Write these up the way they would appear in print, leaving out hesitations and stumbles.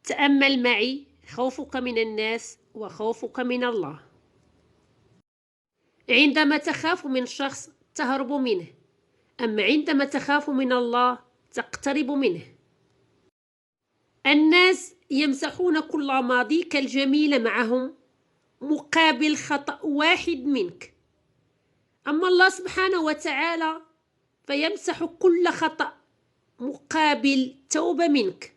تأمل معي خوفك من الناس وخوفك من الله. عندما تخاف من شخص تهرب منه، أما عندما تخاف من الله تقترب منه. الناس يمسحون كل ماضيك الجميل معهم مقابل خطأ واحد منك، أما الله سبحانه وتعالى فيمسح كل خطأ مقابل توبة منك.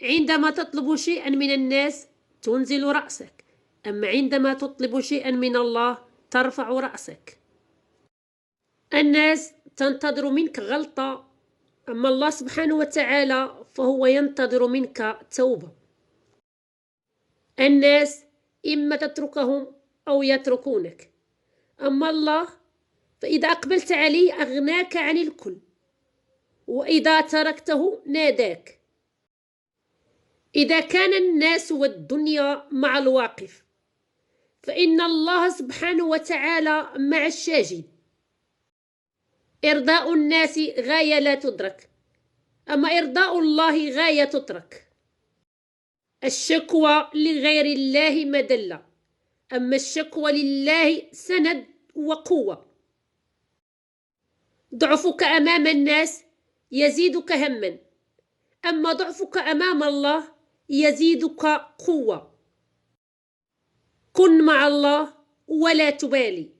عندما تطلب شيئا من الناس تنزل رأسك، أما عندما تطلب شيئا من الله ترفع رأسك. الناس تنتظر منك غلطة، أما الله سبحانه وتعالى فهو ينتظر منك توبة. الناس إما تتركهم أو يتركونك، أما الله فإذا أقبلت عليه أغناك عن الكل، وإذا تركته ناداك. إذا كان الناس والدنيا مع الواقف فإن الله سبحانه وتعالى مع الشاجد. إرضاء الناس غاية لا تدرك، أما إرضاء الله غاية تترك. الشكوى لغير الله مدلة، أما الشكوى لله سند وقوة. ضعفك أمام الناس يزيدك هما، أما ضعفك أمام الله يزيدك قوة. كن مع الله ولا تبالي.